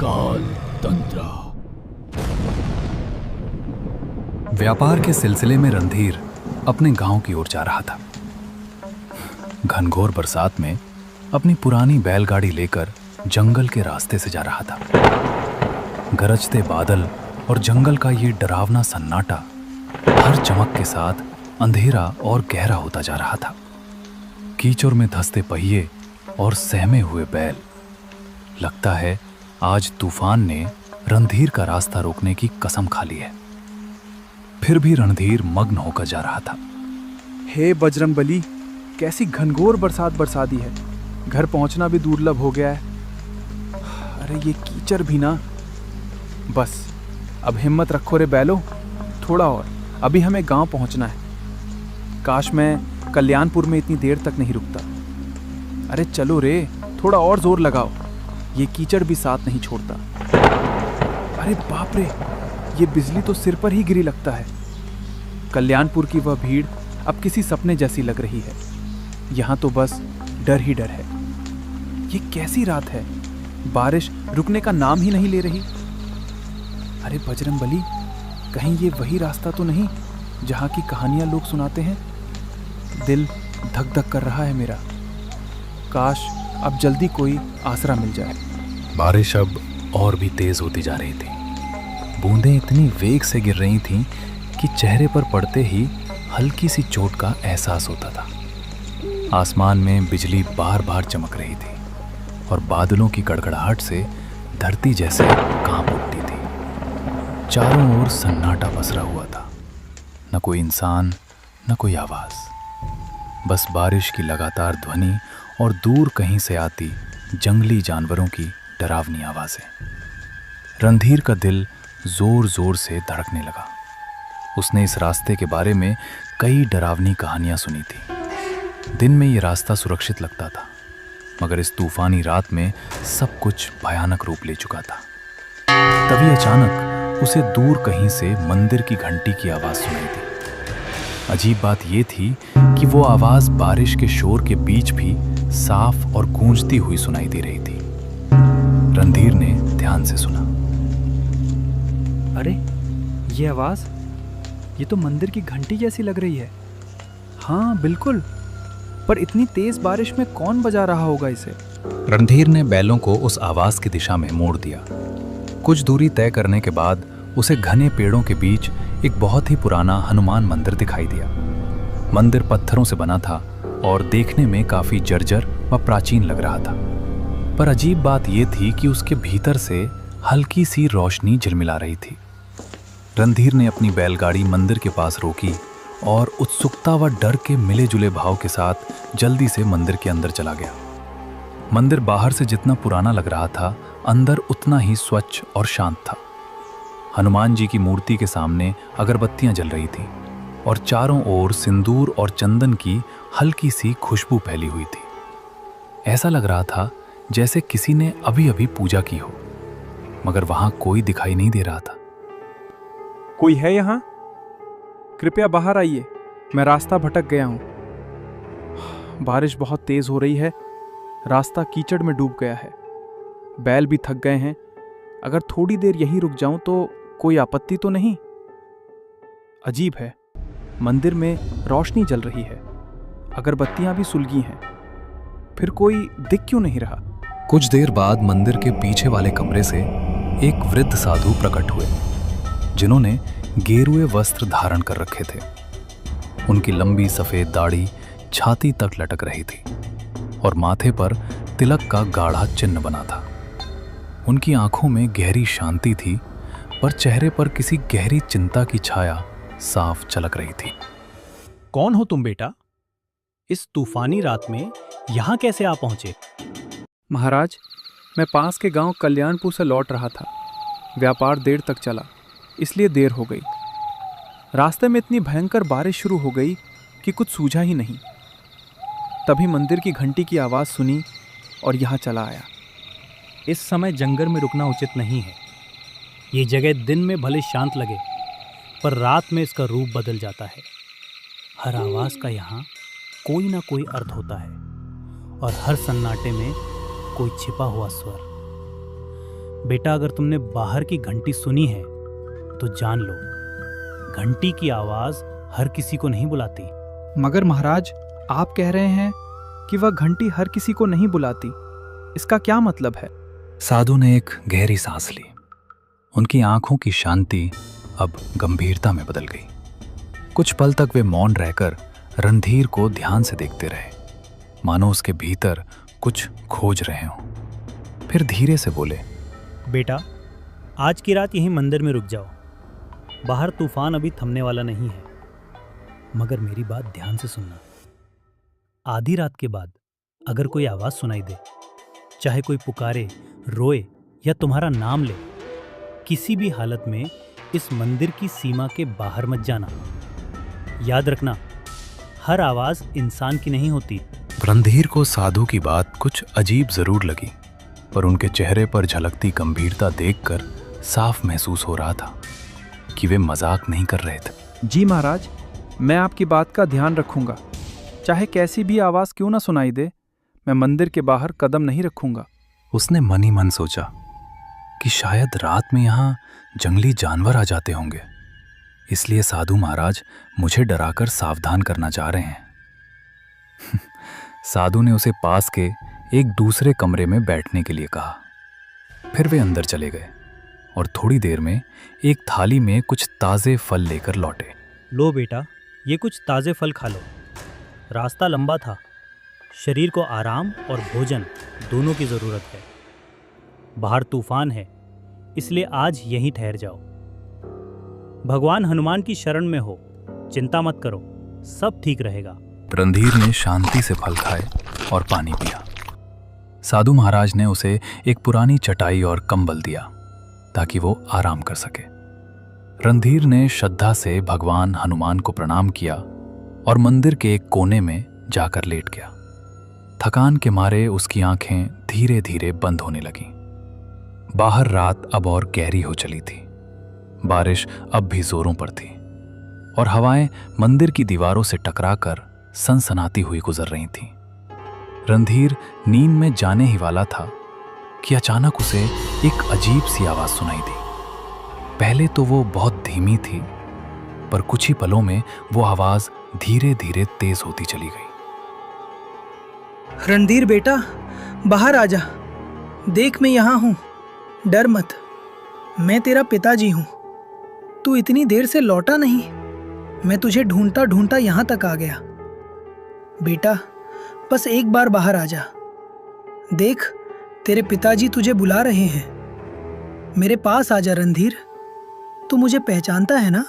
काल तंत्र। व्यापार के सिलसिले में रणधीर अपने गांव की ओर जा रहा था। घनघोर बरसात में अपनी पुरानी बैलगाड़ी लेकर जंगल के रास्ते से जा रहा था। गरजते बादल और जंगल का ये डरावना सन्नाटा हर चमक के साथ अंधेरा और गहरा होता जा रहा था। कीचड़ में धंसते पहिए और सहमे हुए बैल। लगता है आज तूफान ने रणधीर का रास्ता रोकने की कसम खा ली है। फिर भी रणधीर मग्न होकर जा रहा था। हे बजरंगबली, कैसी घनघोर बरसात बरसा दी है। घर पहुंचना भी दुर्लभ हो गया है। अरे ये कीचड़ भी ना। बस अब हिम्मत रखो रे बैलो, थोड़ा और, अभी हमें गांव पहुंचना है। काश मैं कल्याणपुर में इतनी देर तक नहीं रुकता। अरे चलो रे, थोड़ा और जोर लगाओ, ये कीचड़ भी साथ नहीं छोड़ता। अरे बाप रे, ये बिजली तो सिर पर ही गिरी लगता है। कल्याणपुर की वह भीड़ अब किसी सपने जैसी लग रही है। यहाँ तो बस डर ही डर है। ये कैसी रात है, बारिश रुकने का नाम ही नहीं ले रही। अरे बजरंगबली, कहीं ये वही रास्ता तो नहीं जहाँ की कहानियाँ लोग सुनाते हैं। दिल धक धक कर रहा है मेरा। काश अब जल्दी कोई आसरा मिल जाए। बारिश अब और भी तेज होती जा रही थी। बूंदें इतनी वेग से गिर रही थीं कि चेहरे पर पड़ते ही हल्की सी चोट का एहसास होता था। आसमान में बिजली बार बार चमक रही थी और बादलों की गड़गड़ाहट से धरती जैसे कांप उठती थी। चारों ओर सन्नाटा पसरा हुआ था। न कोई इंसान, न कोई आवाज, बस बारिश की लगातार ध्वनि और दूर कहीं से आती जंगली जानवरों की डरावनी आवाजें। रणधीर का दिल जोर जोर से धड़कने लगा। उसने इस रास्ते के बारे में कई डरावनी कहानियां सुनी थी। दिन में ये रास्ता सुरक्षित लगता था, मगर इस तूफानी रात में सब कुछ भयानक रूप ले चुका था। तभी अचानक उसे दूर कहीं से मंदिर की घंटी की आवाज सुनाई दी। अजीब बात यह थी कि वो आवाज बारिश के शोर के बीच भी साफ और गूंजती हुई सुनाई दे रही थी। रणधीर ने ध्यान से सुना। अरे ये आवाज, ये तो मंदिर की घंटी जैसी लग रही है। हाँ बिल्कुल, पर इतनी तेज बारिश में कौन बजा रहा होगा इसे? रणधीर ने बैलों को उस आवाज की दिशा में मोड़ दिया। कुछ दूरी तय करने के बाद उसे घने पेड़ों के बीच एक बहुत ही पुराना हनुमान मंदिर दिखाई दिया। मंदिर पत्थरों से बना था और देखने में काफी जर्जर व प्राचीन लग रहा था। पर अजीब बात यह थी कि उसके भीतर से हल्की सी रोशनी झिलमिला रही थी। रणधीर ने अपनी बैलगाड़ी मंदिर के पास रोकी और उत्सुकता व डर के मिले जुले भाव के साथ जल्दी से मंदिर के अंदर चला गया। मंदिर बाहर से जितना पुराना लग रहा था, अंदर उतना ही स्वच्छ और शांत था। हनुमान जी की मूर्ति के सामने अगरबत्तियां जल रही थीं और चारों ओर सिंदूर और चंदन की हल्की सी खुशबू फैली हुई थी। ऐसा लग रहा था जैसे किसी ने अभी अभी पूजा की हो, मगर वहां कोई दिखाई नहीं दे रहा था। कोई है यहाँ? कृपया बाहर आइए, मैं रास्ता भटक गया हूँ। बारिश बहुत तेज हो रही है, रास्ता कीचड़ में डूब गया है। बैल भी थक गए हैं। अगर थोड़ी देर यहीं रुक जाऊं तो कोई आपत्ति तो नहीं? अजीब है, मंदिर में रोशनी जल रही है, अगरबत्तियां भी सुलगी हैं, फिर कोई दिख क्यों नहीं रहा? कुछ देर बाद मंदिर के पीछे वाले कमरे से एक वृद्ध साधु प्रकट हुए, जिन्होंने गेरुए वस्त्र धारण कर रखे थे। उनकी लंबी सफेद दाढ़ी छाती तक लटक रही थी और माथे पर तिलक का गाढ़ा चिन्ह बना था। उनकी आंखों में गहरी शांति थी, पर चेहरे पर किसी गहरी चिंता की छाया साफ झलक रही थी। कौन हो तुम बेटा? इस तूफानी रात में यहाँ कैसे आ पहुंचे? महाराज, मैं पास के गांव कल्याणपुर से लौट रहा था। व्यापार देर तक चला, इसलिए देर हो गई। रास्ते में इतनी भयंकर बारिश शुरू हो गई कि कुछ सूझा ही नहीं। तभी मंदिर की घंटी की आवाज़ सुनी और यहाँ चला आया। इस समय जंगल में रुकना उचित नहीं है। ये जगह दिन में भले शांत लगे, पर रात में इसका रूप बदल जाता है। हर आवाज़ का यहाँ कोई ना कोई अर्थ होता है और हर सन्नाटे में कोई छिपा हुआ स्वर। बेटा, अगर तुमने बाहर की घंटी सुनी है तो जान लो, घंटी की आवाज हर किसी को नहीं बुलाती। मगर महाराज, आप कह रहे हैं कि वह घंटी हर किसी को नहीं बुलाती। इसका क्या मतलब है? साधु ने एक गहरी सांस ली। उनकी आंखों की शांति अब गंभीरता में बदल गई। कुछ पल तक वे मौन रहकर रणधीर को ध्यान से देखते रहे, मानो उसके भीतर कुछ खोज रहे हों। फिर धीरे से बोले, बेटा, आज की रात यहीं मंदिर में रुक जाओ। बाहर तूफान अभी थमने वाला नहीं है, मगर मेरी बात ध्यान से सुनना। आधी रात के बाद अगर कोई आवाज सुनाई दे, चाहे कोई पुकारे, रोए या तुम्हारा नाम ले, किसी भी हालत में इस मंदिर की सीमा के बाहर मत जाना। याद रखना, हर आवाज इंसान की नहीं होती। रणधीर को साधु की बात कुछ अजीब जरूर लगी, पर उनके चेहरे पर झलकती गंभीरता देखकर साफ महसूस हो रहा था कि वे मजाक नहीं कर रहे थे। जी महाराज, मैं आपकी बात का ध्यान रखूंगा। चाहे कैसी भी आवाज क्यों ना सुनाई दे, मैं मंदिर के बाहर कदम नहीं रखूंगा। उसने मन ही मन सोचा कि शायद रात में यहाँ जंगली जानवर आ जाते होंगे, इसलिए साधु महाराज मुझे डराकर सावधान करना चाह रहे हैं। साधु ने उसे पास के एक दूसरे कमरे में बैठने के लिए कहा। फिर वे अंदर चले गए और थोड़ी देर में एक थाली में कुछ ताज़े फल लेकर लौटे। लो बेटा, ये कुछ ताज़े फल खा लो। रास्ता लंबा था, शरीर को आराम और भोजन दोनों की ज़रूरत है। बाहर तूफान है, इसलिए आज यहीं ठहर जाओ। भगवान हनुमान की शरण में हो, चिंता मत करो, सब ठीक रहेगा। रणधीर ने शांति से फल खाए और पानी पिया। साधु महाराज ने उसे एक पुरानी चटाई और कंबल दिया ताकि वो आराम कर सके। रणधीर ने श्रद्धा से भगवान हनुमान को प्रणाम किया और मंदिर के एक कोने में जाकर लेट गया। थकान के मारे उसकी आंखें धीरे धीरे बंद होने लगीं। बाहर रात अब और गहरी हो चली थी। बारिश अब भी जोरों पर थी और हवाएं मंदिर की दीवारों से टकराकर सनसनाती हुई गुजर रही थीं। रणधीर नींद में जाने ही वाला था कि अचानक उसे एक अजीब सी आवाज सुनाई दी। पहले तो वो बहुत धीमी थी, पर कुछ ही पलों में वो आवाज धीरे धीरे तेज होती चली गई। रणधीर बेटा, बाहर आजा। देख, मैं यहाँ हूँ, डर मत। मैं तेरा पिताजी हूँ। तू इतनी देर से लौटा नहीं, मैं तुझे ढूंढता ढूंढता यहाँ तक आ गया। बेटा, बस एक बार बाहर आजा। देख, तेरे पिताजी तुझे बुला रहे हैं। मेरे पास आजा रणधीर। तू मुझे पहचानता है ना?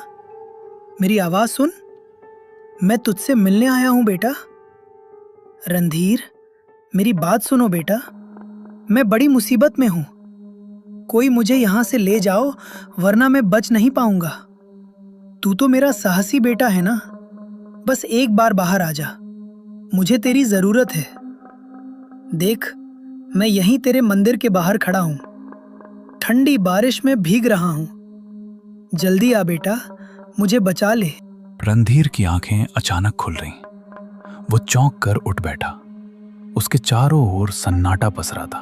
मेरी आवाज सुन, मैं तुझसे मिलने आया हूँ बेटा। रणधीर, मेरी बात सुनो बेटा, मैं बड़ी मुसीबत में हूँ। कोई मुझे यहाँ से ले जाओ, वरना मैं बच नहीं पाऊंगा। तू तो मेरा साहसी बेटा है ना? बस एक बार बाहर आजा, मुझे तेरी जरूरत है। देख, मैं यहीं तेरे मंदिर के बाहर खड़ा हूँ। ठंडी बारिश में भीग रहा हूँ। जल्दी आ बेटा, मुझे बचा ले। रणधीर की आंखें अचानक खुल रहीं। वो चौंक कर उठ बैठा। उसके चारों ओर सन्नाटा पसरा था,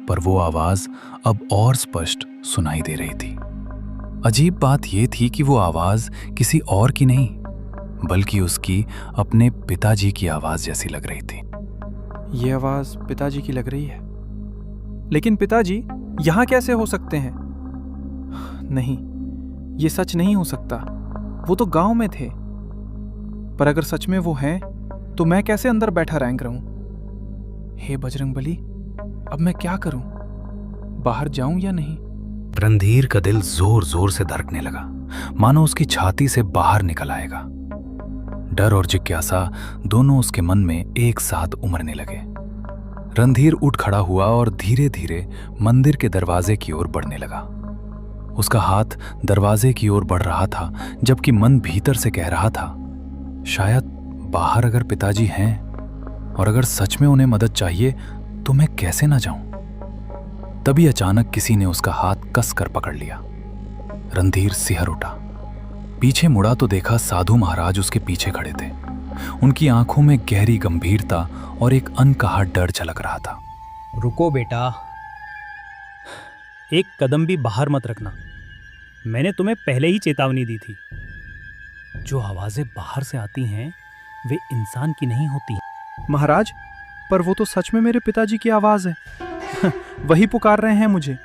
पर वो आवाज अब और स्पष्ट सुनाई दे रही थी। अजीब बात यह थी कि वो आवाज किसी और की नहीं, बल्कि उसकी अपने पिताजी की आवाज जैसी लग रही थी। ये आवाज पिताजी की लग रही है, लेकिन पिताजी यहाँ कैसे हो सकते हैं? नहीं, ये सच नहीं हो सकता। वो तो गांव में थे। पर अगर सच में वो हैं, तो मैं कैसे अंदर बैठा रैंक रहूं? हे बजरंगबली, अब मैं क्या करूं? बाहर जाऊं या नहीं? रणधीर का दिल जोर जोर से धड़कने लगा, मानो उसकी छाती से बाहर निकल आएगा। डर और जिज्ञासा दोनों उसके मन में एक साथ उमड़ने लगे। रणधीर उठ खड़ा हुआ और धीरे धीरे मंदिर के दरवाजे की ओर बढ़ने लगा। उसका हाथ दरवाजे की ओर बढ़ रहा था, जबकि मन भीतर से कह रहा था, शायद बाहर अगर पिताजी हैं और अगर सच में उन्हें मदद चाहिए तो मैं कैसे ना जाऊं। तभी अचानक किसी ने उसका हाथ कस कर पकड़ लिया। रणधीर सिहर उठा। पीछे मुड़ा तो देखा साधु महाराज उसके पीछे खड़े थे। उनकी आंखों में गहरी गंभीरता और एक अनकहा डर झलक रहा था। रुको बेटा, एक कदम भी बाहर मत रखना। मैंने तुम्हें पहले ही चेतावनी दी थी। जो आवाजें बाहर से आती हैं वे इंसान की नहीं होती। महाराज, पर वो तो सच में मेरे पिताजी की आवाज़ है। वही पुकार रहे हैं मुझे।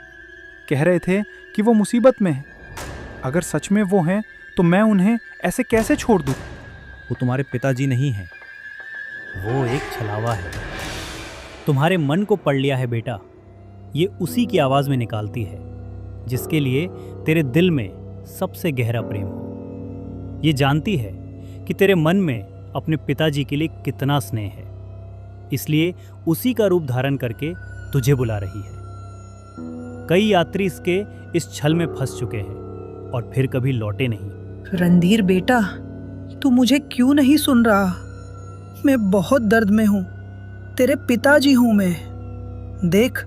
कह रहे थे कि वो मुसीबत में है। अगर सच में वो हैं तो मैं उन्हें ऐसे कैसे छोड़ दूँ? वो तुम्हारे पिताजी नहीं हैं, वो एक छलावा है। तुम्हारे मन को पढ़ लिया है बेटा। ये उसी की आवाज में निकालती है जिसके लिए तेरे दिल में सबसे गहरा प्रेम हो। ये जानती है कि तेरे मन में अपने पिताजी के लिए कितना स्नेह है, इसलिए उसी का रूप धारण करके तुझे बुला रही है। कई यात्री इसके इस छल में फंस चुके हैं और फिर कभी लौटे नहीं। रणधीर बेटा, तू मुझे क्यों नहीं सुन रहा? मैं बहुत दर्द में हूँ। तेरे पिताजी हूँ मैं। देख,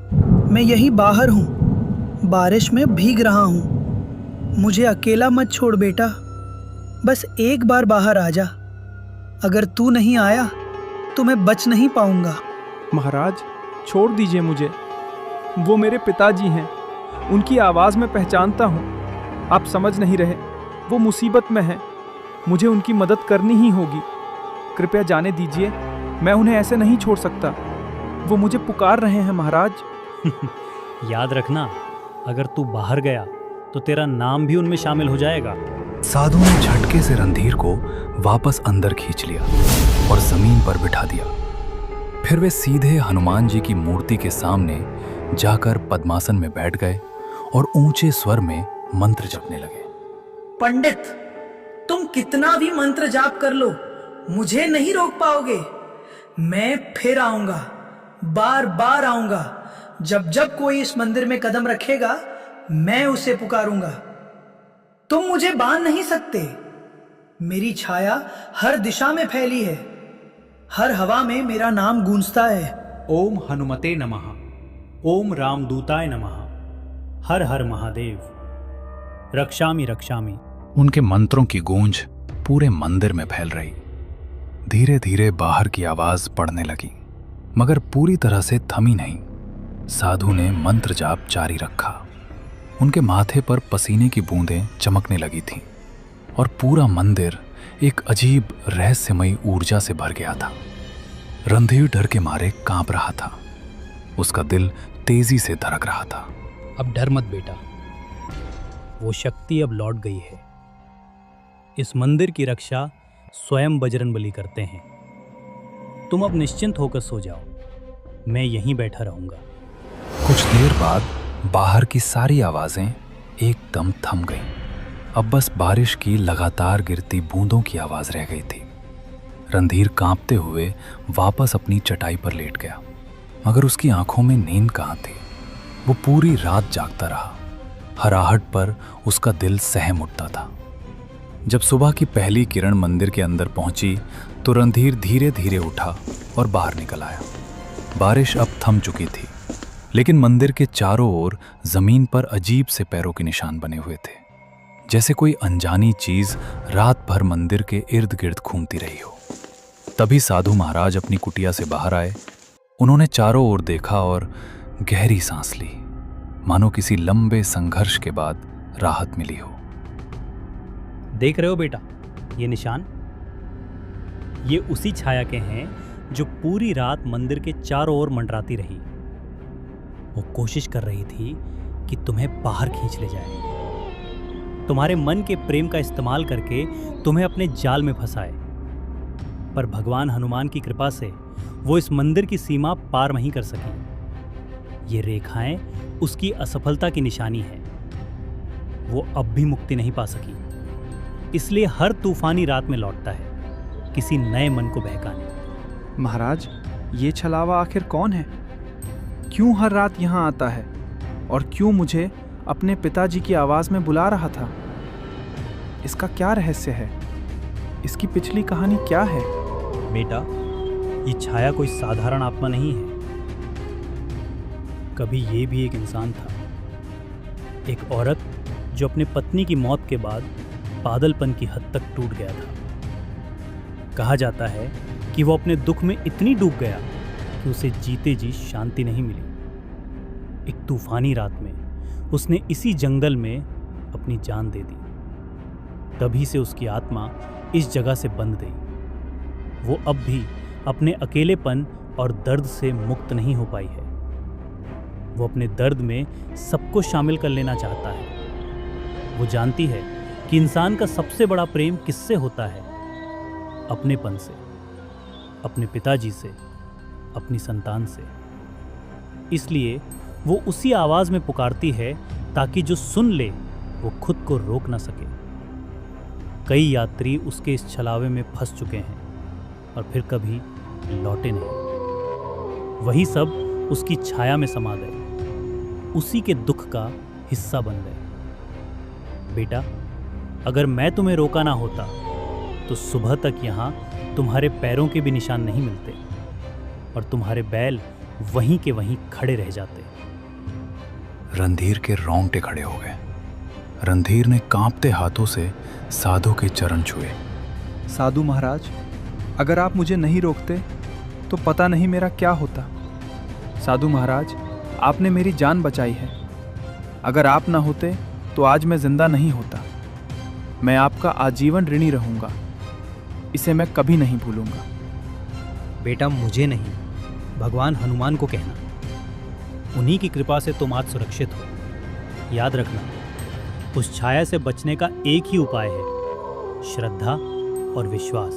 मैं यही बाहर हूँ, बारिश में भीग रहा हूँ। मुझे अकेला मत छोड़ बेटा। बस एक बार बाहर आ जा। अगर तू नहीं आया तो मैं बच नहीं पाऊंगा। महाराज, छोड़ दीजिए मुझे। वो मेरे पिताजी हैं। उनकी आवाज़ में पहचानता हूँ। आप समझ नहीं रहे। वो मुसीबत में हैं। मुझे उनकी मदद करनी ही होगी। कृपया जाने दीजिए। मैं उन्हें ऐसे नहीं छोड़ सकता। वो मुझे पुकार रहे हैं महाराज। याद रखना, अगर तू बाहर गया तो तेरा नाम भी उनमें शामिल हो जाएगा। साधु ने झटके से रणधीर को वापस अंदर खींच लिया और जमीन पर बिठा दिया। फिर वे सीधे हनुमान जी की मूर्ति के सामने जाकर पद्मासन में बैठ गए और ऊंचे स्वर में मंत्र जपने लगे। पंडित, तुम कितना भी मंत्र जाप कर लो, मुझे नहीं रोक पाओगे। मैं फिर आऊंगा, बार बार आऊंगा। जब जब कोई इस मंदिर में कदम रखेगा, मैं उसे पुकारूंगा। तुम मुझे बांध नहीं सकते। मेरी छाया हर दिशा में फैली है। हर हवा में मेरा नाम गूंजता है। ओम हनुमते नमः। ओम रामदूताय नमः। हर हर महादेव। रक्षामि रक्षामि। उनके मंत्रों की गूंज पूरे मंदिर में फैल रही। धीरे धीरे बाहर की आवाज पड़ने लगी, मगर पूरी तरह से थमी नहीं। साधु ने मंत्र जाप जारी रखा। उनके माथे पर पसीने की बूंदें चमकने लगी थीं और पूरा मंदिर एक अजीब रहस्यमयी ऊर्जा से भर गया था। रणधीर डर के मारे कांप रहा था। उसका दिल तेजी से धड़क रहा था। अब डर मत बेटा, वो शक्ति अब लौट गई है। इस मंदिर की रक्षा स्वयं बजरंगबली करते हैं। तुम अब निश्चिंत होकर सो जाओ, मैं यहीं बैठा रहूंगा। कुछ देर बाद बाहर की सारी आवाजें एकदम थम गईं। अब बस बारिश की लगातार गिरती बूंदों की आवाज रह गई थी। रणधीर कांपते हुए वापस अपनी चटाई पर लेट गया, मगर उसकी आंखों में नींद कहाँ थी। वो पूरी रात जागता रहा। हराहट पर उसका दिल सहम उठता था। जब सुबह की पहली किरण मंदिर के अंदर पहुंची तो रणधीर धीरे धीरे उठा और बाहर निकल आया। बारिश अब थम चुकी थी, लेकिन मंदिर के चारों ओर जमीन पर अजीब से पैरों के निशान बने हुए थे, जैसे कोई अनजानी चीज रात भर मंदिर के इर्द गिर्द घूमती रही हो। तभी साधु महाराज अपनी कुटिया से बाहर आए। उन्होंने चारों ओर देखा और गहरी सांस ली, मानो किसी लंबे संघर्ष के बाद राहत मिली हो। देख रहे हो बेटा, ये निशान, ये उसी छाया के हैं जो पूरी रात मंदिर के चारों ओर मंडराती रही। वो कोशिश कर रही थी कि तुम्हें बाहर खींच ले जाए, तुम्हारे मन के प्रेम का इस्तेमाल करके तुम्हें अपने जाल में फंसाए। पर भगवान हनुमान की कृपा से वो इस मंदिर की सीमा पार नहीं कर सकी। ये रेखाएं उसकी असफलता की निशानी है। वो अब भी मुक्ति नहीं पा सकी, इसलिए हर तूफानी रात में लौटता है, किसी नए मन को बहकाने। महाराज, ये छलावा आखिर कौन है? क्यों हर रात यहाँ आता है और क्यों मुझे अपने पिताजी की आवाज़ में बुला रहा था? इसका क्या रहस्य है? इसकी पिछली कहानी क्या है? बेटा, ये छाया कोई साधारण आत्मा नहीं है। कभी ये भी एक इंसान था, एक औरत जो अपनी पत्नी की मौत के बाद पागलपन की हद तक टूट गया था। कहा जाता है कि वो अपने दुख में इतनी डूब गया कि उसे जीते जी शांति नहीं मिली। एक तूफानी रात में उसने इसी जंगल में अपनी जान दे दी। तभी से उसकी आत्मा इस जगह से बंध गई। वो अब भी अपने अकेलेपन और दर्द से मुक्त नहीं हो पाई है। वो अपने दर्द में सबको शामिल कर लेना चाहता है। वो जानती है कि इंसान का सबसे बड़ा प्रेम किससे होता है? अपनेपन से, अपने पिताजी से, अपनी संतान से। इसलिए वो उसी आवाज में पुकारती है ताकि जो सुन ले वो खुद को रोक ना सके। कई यात्री उसके इस छलावे में फंस चुके हैं और फिर कभी लौटे नहीं। वही सब उसकी छाया में समा गए, उसी के दुख का हिस्सा बन गए। बेटा, अगर मैं तुम्हें रोका ना होता तो सुबह तक यहाँ तुम्हारे पैरों के भी निशान नहीं मिलते और तुम्हारे बैल वहीं के वहीं खड़े रह जाते। रणधीर के रोंगटे खड़े हो गए। रणधीर ने कांपते हाथों से साधु के चरण छुए। साधु महाराज, अगर आप मुझे नहीं रोकते तो पता नहीं मेरा क्या होता। साधु महाराज, आपने मेरी जान बचाई है। अगर आप ना होते तो आज मैं जिंदा नहीं होता। मैं आपका आजीवन ऋणी रहूंगा। इसे मैं कभी नहीं भूलूंगा। बेटा, मुझे नहीं, भगवान हनुमान को कहना। उन्हीं की कृपा से तुम आज सुरक्षित हो। याद रखना, उस छाया से बचने का एक ही उपाय है, श्रद्धा और विश्वास।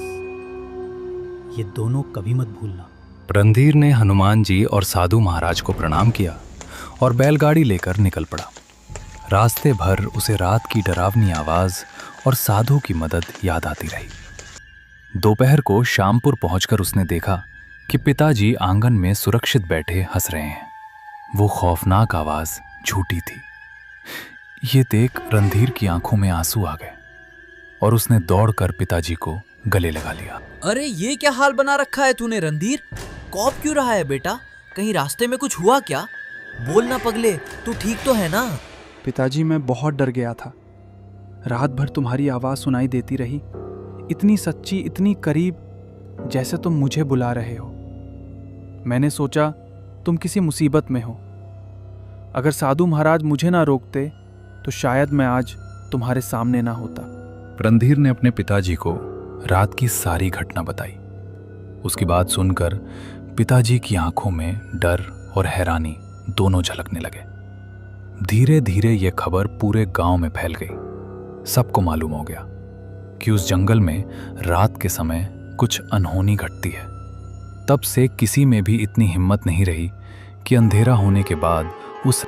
ये दोनों कभी मत भूलना। रणधीर ने हनुमान जी और साधु महाराज को प्रणाम किया और बैलगाड़ी लेकर निकल पड़ा। रास्ते भर उसे रात की डरावनी आवाज और साधु की मदद याद आती रही। दोपहर को श्यामपुर पहुंचकर उसने देखा कि पिताजी आंगन में सुरक्षित बैठे हंस रहे हैं। वो खौफनाक आवाज झूठी थी। ये देख रणधीर की आंखों में आंसू आ गए और उसने दौड़कर पिताजी को गले लगा लिया। अरे ये क्या हाल बना रखा है तूने रणधीर? कौप क्यों रहा है बेटा? कहीं रास्ते में कुछ हुआ क्या? बोल ना पगले, तू ठीक तो है ना? पिताजी, मैं बहुत डर गया था। रात भर तुम्हारी आवाज़ सुनाई देती रही, इतनी सच्ची, इतनी करीब, जैसे तुम मुझे बुला रहे हो। मैंने सोचा तुम किसी मुसीबत में हो। अगर साधु महाराज मुझे ना रोकते तो शायद मैं आज तुम्हारे सामने ना होता। रणधीर ने अपने पिताजी को रात की सारी घटना बताई। उसकी बात सुनकर पिताजी की आंखों में डर और हैरानी दोनों झलकने लगे। धीरे धीरे यह खबर पूरे गांव में फैल गई। सबको मालूम हो गया कि उस जंगल में रात के समय कुछ अनहोनी घटती है। तब से किसी में भी इतनी हिम्मत नहीं रही कि अंधेरा होने के बाद उस